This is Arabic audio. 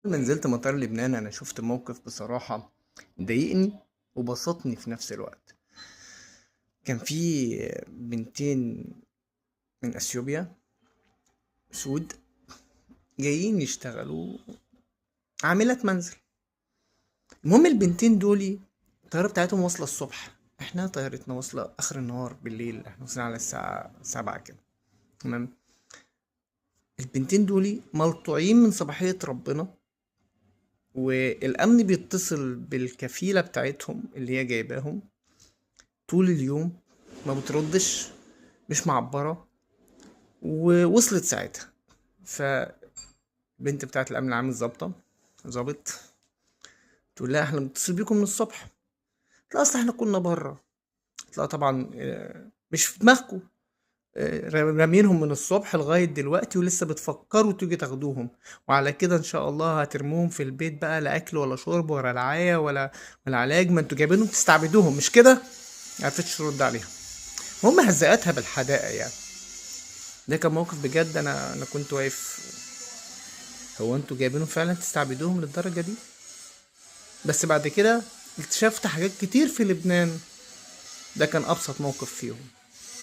لما نزلت مطار لبنان أنا شفت موقف بصراحة ضايقني وبسطني في نفس الوقت. كان في بنتين من أثيوبيا سود جايين يشتغلوا عاملات منزل. المهم البنتين دولي الطيارة بتاعتهم واصلة الصبح، احنا طيارتنا واصلة آخر النهار بالليل، احنا وصلنا على الساعة 7 كده. تمام. البنتين دولي ملطوعين من صباحية ربنا، والأمن بيتصل بالكفيلة بتاعتهم اللي هي جايباهم طول اليوم، ما بتردش، مش معبرة، ووصلت ساعتها. فالبنت بتاعت الأمن العام الظابطة ظابط تقول لها احنا بنتصل بيكم من الصبح. لا اصل احنا كنا بره. لا طبعا مش في دماغكم، رامينهم من الصبح لغاية دلوقتي ولسه بتفكروا تيجي تاخدوهم، وعلى كده ان شاء الله هترموهم في البيت بقى، لا اكل ولا شرب ولا رعاية ولا علاج، ما انتوا جايبينهم تستعبدوهم مش كده؟ معرفتش ترد عليها. المهم هزقتها بالحدائق يعني. ده كان موقف بجد، انا كنت واقف، هو انتوا جايبينهم فعلا تستعبدوهم للدرجة دي؟ بس بعد كده اكتشفت حاجات كتير في لبنان، ده كان ابسط موقف فيهم.